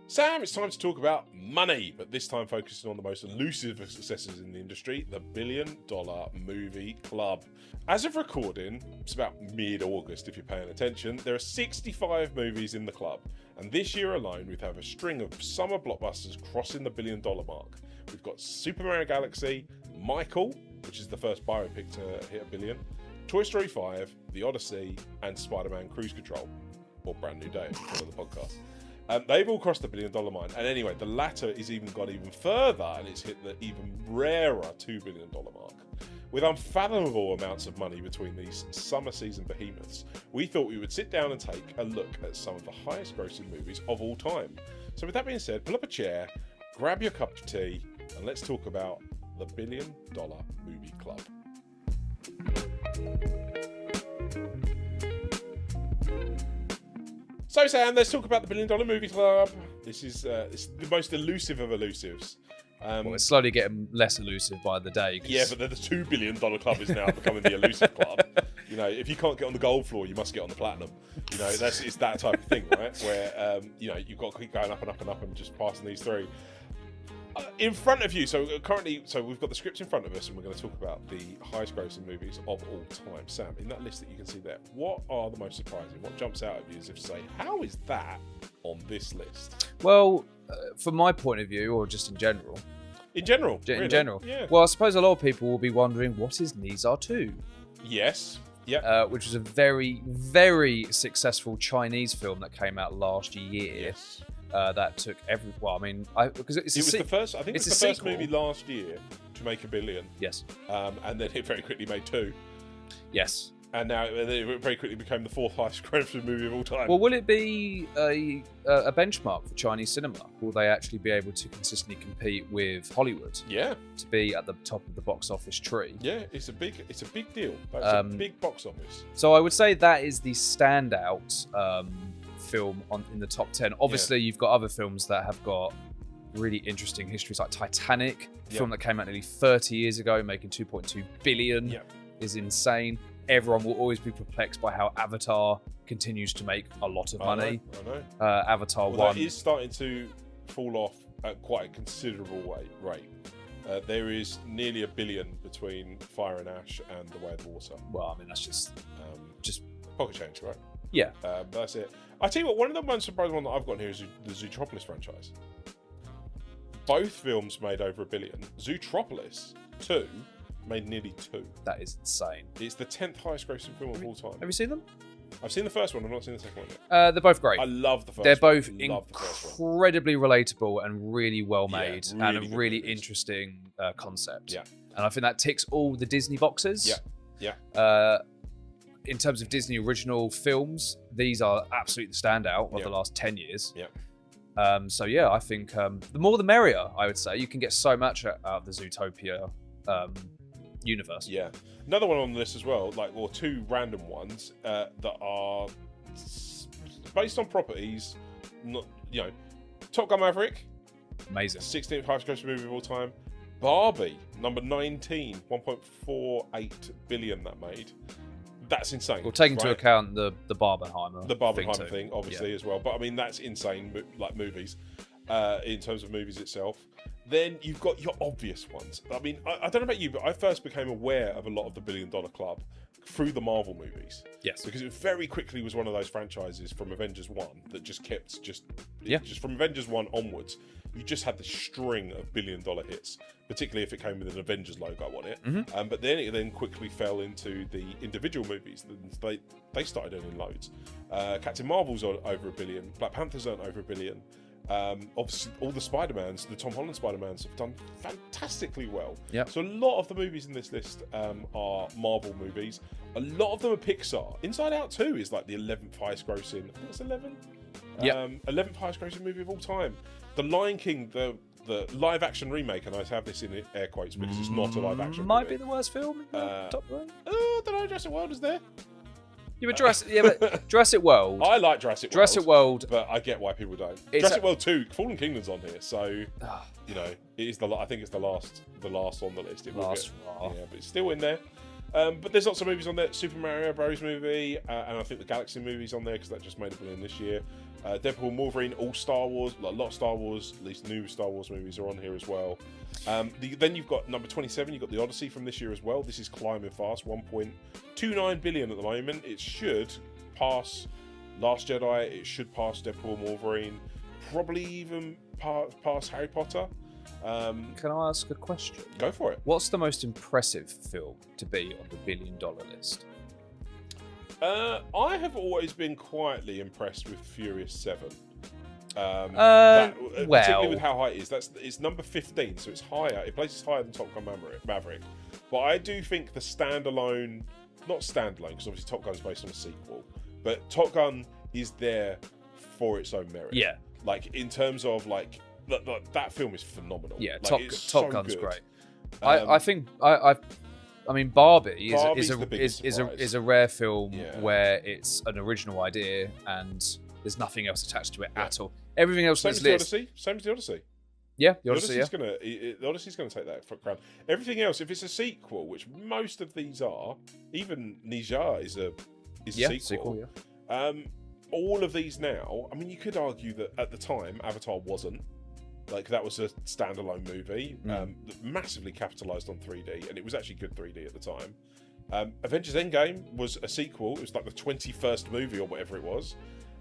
Sam, it's time to talk about money, but this time focusing on the most elusive of successes in the industry, the $1 Billion Movie Club. As of recording, it's about mid-August if you're paying attention, there are 65 movies in the club, and this year alone we've had a string of summer blockbusters crossing the $1 billion mark. We've got Super Mario Galaxy, Michael, which is the first biopic to hit $1 billion, Toy Story 5, The Odyssey, and Spider-Man Cruise Control, or Brand New Day, for the podcast. They've all crossed the $1 billion mark, and anyway, the latter is even gone even further, and it's hit the even rarer $2 billion mark. With unfathomable amounts of money between these summer season behemoths, we thought we would sit down and take a look at some of the highest grossing movies of all time. So with that being said, pull up a chair, grab your cup of tea, and let's talk about the $1 Billion Movie Club. So Sam, let's talk about the $1 Billion Movie Club. This is the most elusive of elusives. Well, it's slowly getting less elusive by the day. Yeah, but the $2 Billion Club is now becoming the elusive club. You know, if you can't get on the gold floor, you must get on the platinum. You know, it's that type of thing, right? Where you've got to keep going up and up and up and just passing these through. In front of you, so we've got the script in front of us, and we're going to talk about the highest grossing movies of all time. Sam, in that list that you can see there, what are the most surprising? What jumps out at you as if to say, how is that on this list? Well, from my point of view, or just in general. In general, yeah. Well, I suppose a lot of people will be wondering, what is Nizar 2? Yes. Yeah. Which was a very, very successful Chinese film that came out last year. Yes. That took because it was the first. I think it was the first movie last year to make $1 billion. Yes. And then it very quickly made 2. Yes. And now it very quickly became the 4th highest grossing movie of all time. Well, will it be a benchmark for Chinese cinema? Will they actually be able to consistently compete with Hollywood? Yeah. To be at the top of the box office tree? Yeah, it's a big deal. It's a big box office. So I would say that is the standout film in the top 10. Obviously, You've got other films that have got really interesting histories, like Titanic, a film that came out nearly 30 years ago, making $2.2 billion, is insane. Everyone will always be perplexed by how Avatar continues to make a lot of money. I know. Avatar 1 that is starting to fall off at quite a considerable rate. There is nearly $1 billion between Fire and Ash and The Way of Water. Well, I mean, that's just pocket change, right? Yeah. That's it. I tell you what, one of the most surprising one that I've got here is the Zootropolis franchise. Both films made over $1 billion. Zootropolis 2 made nearly 2. That is insane. It's the 10th highest grossing film of all time. Have you seen them? I've seen the first one. I've not seen the second one yet. They're both great. I love the first one. They're both incredibly relatable and really well made, and a really interesting concept. Yeah. And I think that ticks all the Disney boxes. Yeah. In terms of Disney original films, these are absolutely the standout of the last 10 years. Yeah. I think the more the merrier, I would say. You can get so much out of the Zootopia universe. Yeah. Another one on the list as well, two random ones that are based on properties. Top Gun Maverick. Amazing. 16th highest grossing movie of all time. Barbie, number 19, 1.48 billion that made. That's insane. Well, take into account the Barbenheimer. The Barbenheimer thing obviously, as well. But I mean, that's insane, movies, in terms of movies itself. Then you've got your obvious ones. I mean, I don't know about you, but I first became aware of a lot of the $1 Billion Club through the Marvel movies. Yes. Because it very quickly was one of those franchises from Avengers 1 that just kept just from Avengers 1 onwards, you just had the string of $1 billion hits, particularly if it came with an Avengers logo on it. Mm-hmm. But then it quickly fell into the individual movies. They started earning loads. Captain Marvel's over $1 billion. Black Panther's earned over $1 billion. Obviously, all the Spider-Mans, the Tom Holland Spider-Mans, have done fantastically well. Yep. So a lot of the movies in this list are Marvel movies. A lot of them are Pixar. Inside Out 2 is like the 11th highest grossing. I think it's 11. Yeah. 11th highest grossing movie of all time. The Lion King, the live action remake, and I have this in air quotes because it's not a live action. Might be the worst film in the top one. I don't know. Jurassic World is there. Yeah, but Jurassic World. I like Jurassic World, but I get why people don't. Jurassic World 2, Fallen Kingdom's on here, so it is I think it's the last on the list. But it's still in there. But there's lots of movies on there. Super Mario Bros. Movie, and I think the Galaxy movie's on there because that just made $1 billion this year. Deadpool and Wolverine, all Star Wars, like a lot of Star Wars, at least new Star Wars movies are on here as well. Then you've got number 27, you've got The Odyssey from this year as well. This is climbing fast, 1.29 billion at the moment. It should pass Last Jedi, it should pass Deadpool and Wolverine, probably even pass Harry Potter. Can I ask a question? Go for it. What's the most impressive film to be on the $1 billion list? I have always been quietly impressed with Furious 7. Particularly with how high it is. It's number 15, so it's higher. It places higher than Top Gun Maverick. But I do think the standalone, not standalone, because obviously Top Gun's based on a sequel, but Top Gun is there for its own merit. Yeah. Like, in terms of, like, that film is phenomenal. Yeah, like, Top Gun's good. Great. I think I mean, Barbie is a rare film where it's an original idea and there's nothing else attached to it at all. Everything else is list. Same as the Odyssey. Yeah, the Odyssey's gonna take that for crown. Everything else, if it's a sequel, which most of these are, even Nija is a sequel. All of these now, I mean, you could argue that at the time Avatar wasn't. Like, that was a standalone movie, massively capitalised on 3D, and it was actually good 3D at the time. Avengers Endgame was a sequel. It was like the 21st movie or whatever it was.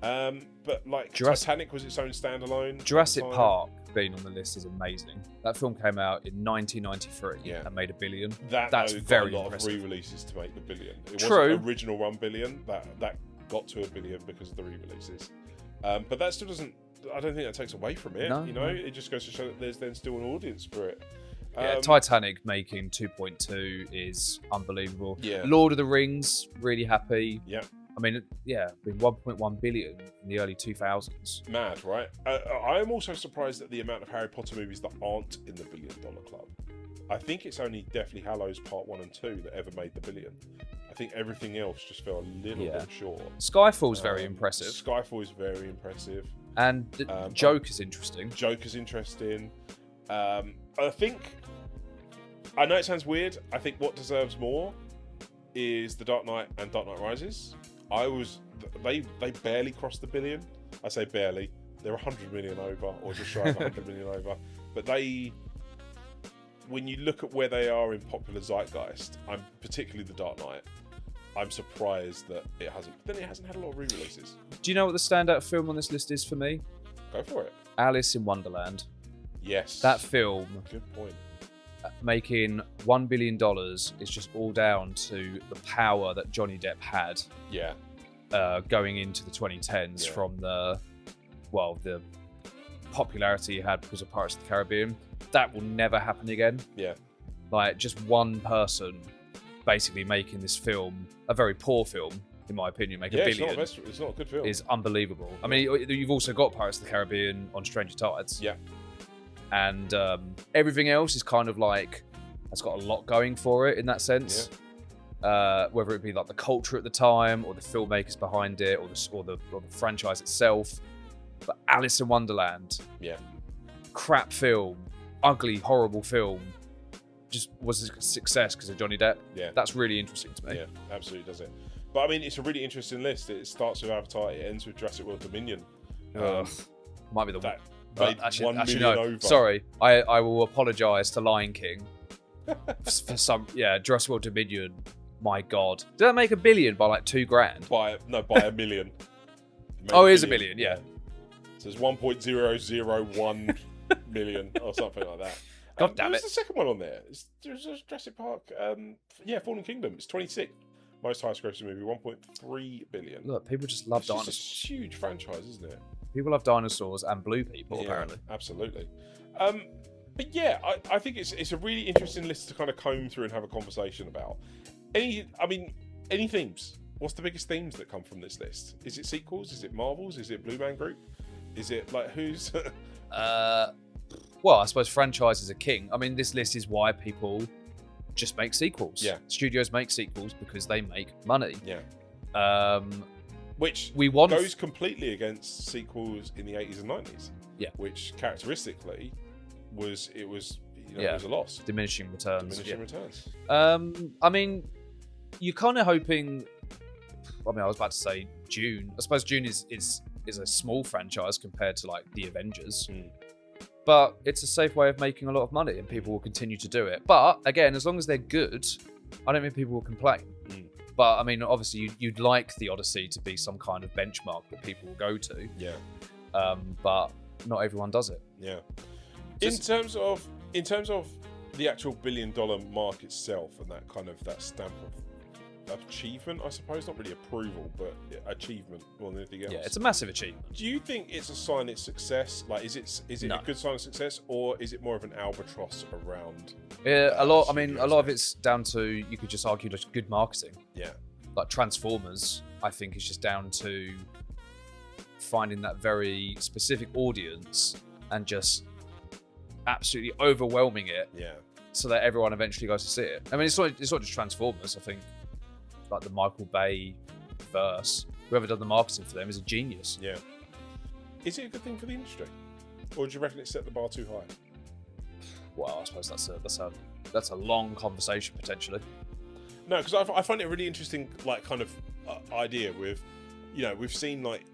But, like, Titanic was its own standalone. Jurassic Park being on the list is amazing. That film came out in 1993 and made $1 billion. That's very got a lot impressive. of re-releases to make the $1 billion. It True. wasn't original $1 billion. That got to $1 billion because of the re-releases. But that still doesn't... I don't think that takes away from it. It just goes to show that there's then still an audience for it. Titanic making 2.2 is unbelievable. Yeah. Lord of the Rings, really happy. Yeah. I mean, 1.1 billion in the early 2000s. Mad, right? I am also surprised at the amount of Harry Potter movies that aren't in the $1 billion club. I think it's only Deathly Hallows Part 1 and 2 that ever made the $1 billion. I think everything else just fell a little bit short. Skyfall's very impressive. Skyfall is very impressive. And Joker's interesting. Joker's interesting. I think, I know it sounds weird, I think what deserves more is The Dark Knight and Dark Knight Rises. They barely crossed the $1 billion. I say barely. They're 100 million over, or just shy of 100 million over. But when you look at where they are in popular zeitgeist, particularly The Dark Knight, I'm surprised that it hasn't. But then it hasn't had a lot of re-releases. Do you know what the standout film on this list is for me? Go for it. Alice in Wonderland. Yes. That film. Good point. Making $1 billion is just all down to the power that Johnny Depp had. Yeah. Going into the 2010s from the popularity he had because of Pirates of the Caribbean. That will never happen again. Yeah. Like, just one person basically making this film, a very poor film, in my opinion, $1 billion. It's not a good film. Is unbelievable. I mean, you've also got Pirates of the Caribbean on Stranger Tides. Yeah. And everything else is kind of like, has got a lot going for it in that sense. Yeah. Whether it be like the culture at the time, or the filmmakers behind it, or the franchise itself. But Alice in Wonderland, crap film, ugly, horrible film, just was a success because of Johnny Depp. Yeah. That's really interesting to me. Yeah, absolutely does it. But I mean, it's a really interesting list. It starts with Avatar, it ends with Jurassic World Dominion. Might be the that one. Actually, no. over. Sorry, I will apologise to Lion King for some. Yeah, Jurassic World Dominion. My God, did that make $1 billion by like $2,000? By $1 million. Oh, it is $1 million. Yeah. So it's 1.001 million or something like that. God damn it! What's the second one on there? There's Jurassic Park. Fallen Kingdom. It's 26th most highest grossing movie, 1.3 billion. Look, people just love dinosaurs. It's a huge franchise, isn't it? People love dinosaurs and blue people, apparently. Absolutely. But yeah, I think it's a really interesting list to kind of comb through and have a conversation about. Any themes? What's the biggest themes that come from this list? Is it sequels? Is it Marvels? Is it Blue Man Group? Is it like who's? Well, I suppose franchises are king. I mean, this list is why people just make sequels. Yeah. Studios make sequels because they make money. Yeah. Which goes completely against sequels in the 80s and 90s. Yeah. Which characteristically was it was a loss. Diminishing returns. Returns. I mean, you're kind of hoping. I mean, I was about to say June. I suppose June is is a small franchise compared to like the Avengers. Mm. But it's a safe way of making a lot of money, and people will continue to do it. But again, as long as they're good, I don't think people will complain. Mm. But I mean, obviously, you'd like the Odyssey to be some kind of benchmark that people will go to. Yeah. But not everyone does it. Yeah. Just- In terms of the actual $1 billion mark itself and that stamp of achievement, I suppose, not really approval, but achievement more than anything else. Yeah, it's a massive achievement. Do you think it's a sign of success? Like, is it No. a good sign of success, or is it more of an albatross around? Yeah, a lot of studios? it's down to, you could just argue, just good marketing. Yeah. Like Transformers, I think is just down to finding that very specific audience and just absolutely overwhelming it Yeah. so that everyone eventually goes to see it. I mean, it's not just Transformers. I think like the Michael Bay verse, whoever done the marketing for them is a genius. Yeah. Is it a good thing for the industry, or do you reckon it set the bar too high? Well, I suppose that's a long conversation potentially. No, because I find it a really interesting, like, kind of idea with, we've seen like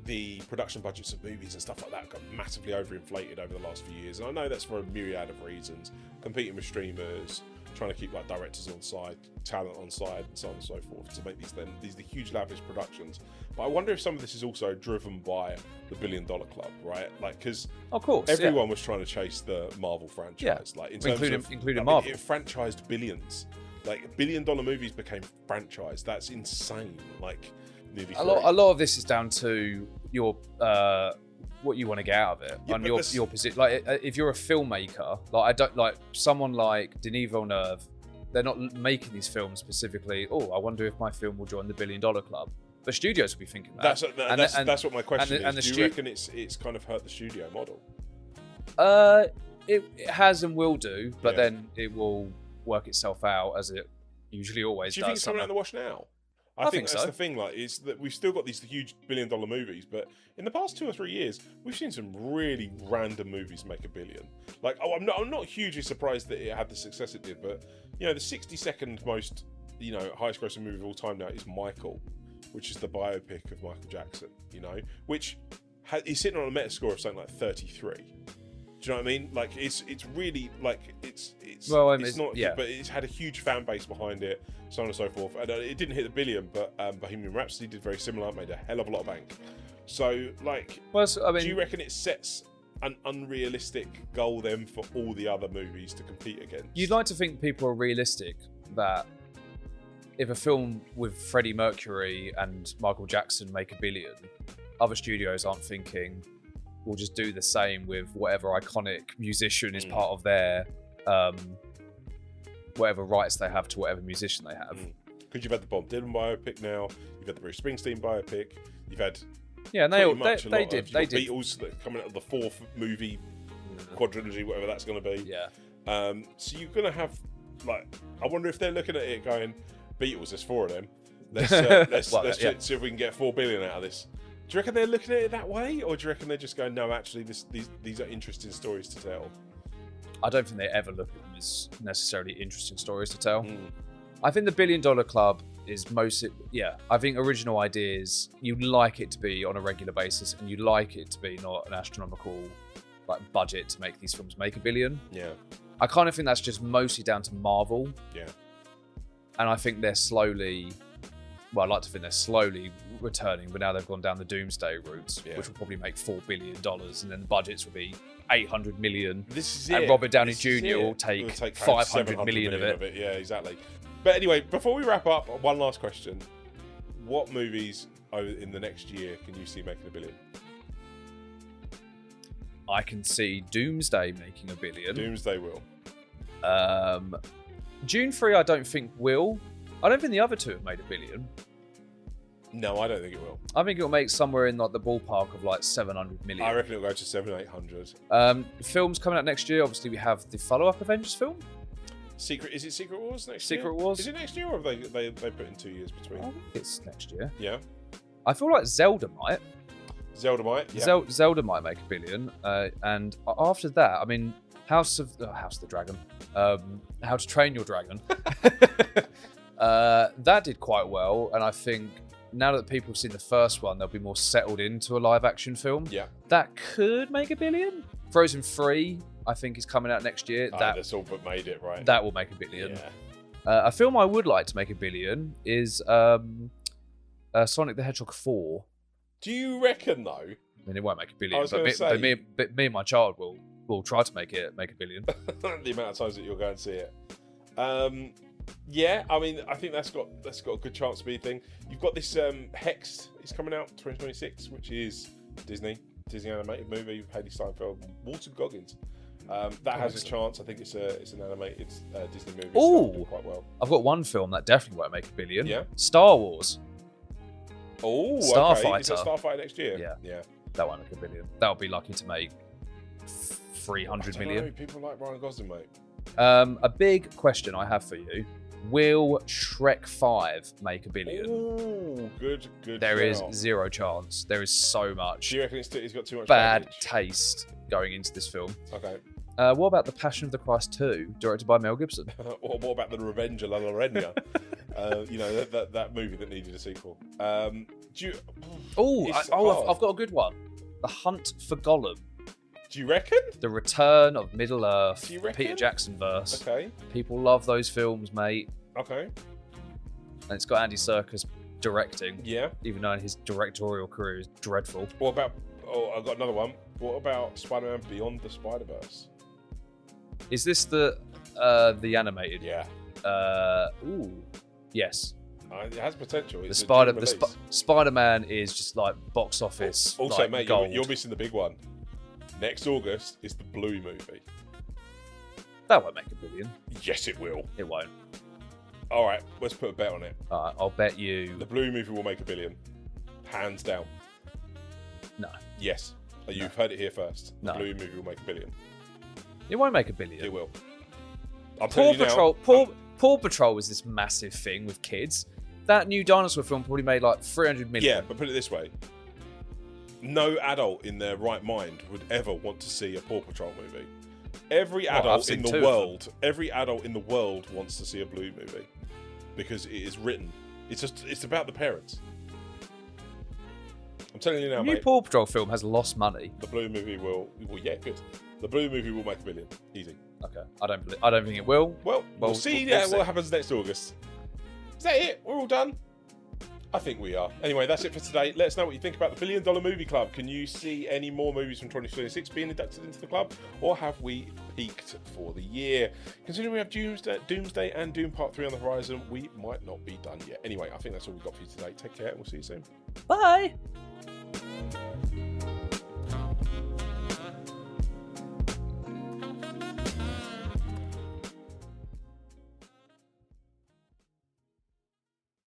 the production budgets of movies and stuff like that got massively overinflated over the last few years, and I know that's for a myriad of reasons, competing with streamers, trying to keep like directors on side, talent on side, and so on and so forth, to make these huge lavish productions. But I wonder if some of this is also driven by the $1 Billion Club, right? Like, because Of course, everyone was trying to chase the Marvel franchise, like in terms including of, Marvel. it franchised billions. Like, $1 billion movies became franchised. That's insane. Like, nearly A lot of this is down to your what you want to get out of it, Yeah, on but your position. Like, if you're a filmmaker, like I don't like someone like Denis Villeneuve. They're not making these films specifically. Oh, I wonder if my film will join the $1 Billion Club. The studios will be thinking that. That's what my question and is. Do you reckon it's kind of hurt the studio model? It has and will do, but Yeah. then it will work itself out as it usually always Do you think does. it's coming out in the wash now? I think think that's so. the thing. Like, is that we've still got these huge $1 billion movies, but in the past 2 or 3 years, we've seen some really random movies make $1 billion. Like, I'm not hugely surprised that it had the success it did, but the 62nd most highest grossing movie of all time now is Michael, which is the biopic of Michael Jackson. Which is sitting on a Metascore of something like 33. Do you know what I mean? Like, it's really like it's not, yeah. but it's had a huge fan base behind it, so on and so forth. And it didn't hit the billion, but Bohemian Rhapsody did very similar, made a hell of a lot of bank. So, like, do you reckon it sets an unrealistic goal then for all the other movies to compete against? You'd like to think people are realistic that if a film with Freddie Mercury and Michael Jackson make $1 billion, other studios aren't thinking, we'll just do the same with whatever iconic musician is part of their whatever rights they have to whatever musician they have. Because you've had the Bob Dylan biopic now, you've had the Bruce Springsteen biopic, you've had Yeah, and they did. Beatles that are coming out of the 4th movie quadrilogy, whatever that's going to be. Yeah. So you're going to have, like, I wonder if they're looking at it going, Beatles, there's 4 of them. Let's see if we can get $4 billion out of this. Do you reckon they're looking at it that way, or do you reckon they're just going, no, actually, these are interesting stories to tell? I don't think they ever look at them as necessarily interesting stories to tell. Mm. I think the $1 Billion Club is I think original ideas, you'd like it to be on a regular basis, and you'd like it to be not an astronomical budget to make these films make $1 billion. Yeah. I kind of think that's just mostly down to Marvel. Yeah. And I think they're slowly, I'd like to think they're slowly returning, but now they've gone down the doomsday route, which will probably make $4 billion, and then the budgets will be 800 million. This is and it. Robert Downey Jr. will take 500 million of it. Yeah, exactly. But anyway, before we wrap up, one last question. What movies in the next year can you see making $1 billion? I can see Doomsday making $1 billion. Doomsday will. Dune 3, I don't think will. I don't think the other two have made $1 billion. No, I don't think it will. I think it'll make somewhere in the ballpark of 700 million. I reckon it'll go to 700-800. Films coming out next year. Obviously, we have the follow-up Avengers film. Is it Secret Wars next year? Secret Wars. Is it next year, or have they put in 2 years between? I think it's next year. Yeah. I feel like Zelda might. Zelda might. Yeah. Zelda might make $1 billion. And after that, I mean, House of the Dragon. How to Train Your Dragon. That did quite well, and I think now that people have seen the first one, they'll be more settled into a live action film. Yeah. That could make $1 billion. Frozen 3, I think, is coming out next year. That's all but made it, right? That will make $1 billion. Yeah. A film I would like to make $1 billion is Sonic the Hedgehog 4. Do you reckon, though? I mean, it won't make $1 I billion, was but gonna say- me and my child will try to make $1 billion. The amount of times that you'll go and see it. Yeah, I mean, I think that's got a good chance to be a thing. You've got this Hex is coming out 2026, which is Disney animated movie with Hailee Steinfeld, Walton Goggins. That has a chance. I think it's an animated Disney movie. So that'll do quite well. I've got one film that definitely won't make $1 billion. Yeah. Star Wars. Oh, Starfighter. Okay. Is that Starfighter next year? Yeah. That won't make $1 billion. That'll be lucky to make 300 million. People like Ryan Gosling, mate. A big question I have for you: will Shrek 5 make $1 billion? Ooh, good. There is shout. zero chance. There is so much Do you reckon it's got too much bad baggage? taste going into this film. Okay. What about The Passion of the Christ 2, directed by Mel Gibson? What about the Revenge of La Lorena? That movie that needed a sequel. Do you? It's hard. I've got a good one. The Hunt for Gollum, Do you reckon? the return of Middle Earth, Do you reckon? Peter Jackson verse. Okay. People love those films, mate. Okay. And it's got Andy Serkis directing, Yeah. even though his directorial career is dreadful. What about? Oh, I've got another one. What about Spider-Man Beyond the Spider-Verse? Is this the animated? Yeah. Yes. It has potential. The It's a Spider June the release. Spider-Man is just like box office. Also, like, mate, gold. you're missing the big one. Next August is the Blue movie. That won't make $1 billion. Yes, it will. It won't. All right, let's put a bet on it. I'll bet you. The Blue movie will make $1 billion, hands down. No. Yes, you've heard it here first. The No. Blue movie will make $1 billion. It won't make $1 billion. It will. I'm Paw telling you now, Patrol. Paw Patrol was this massive thing with kids. That new dinosaur film probably made like 300 million. Yeah, but put it this way: no adult in their right mind would ever want to see a Paw Patrol movie. Every I've adult seen in two the of world, wants to see a Blue movie because it is written. It's about the parents. I'm telling you now, The new mate. Paw Patrol film has lost money. The Blue movie will. Yeah, good. The Blue movie will make $1 billion, easy. Okay, I don't think it will. Well, we'll see what happens next August. Is that it? We're all done? I think we are. Anyway, that's it for today. Let us know what you think about the $1 Billion Movie Club. Can you see any more movies from 2026 being inducted into the club? Or have we peaked for the year? Considering we have Doomsday and Doom Part 3 on the horizon, we might not be done yet. Anyway, I think that's all we've got for you today. Take care and we'll see you soon. Bye.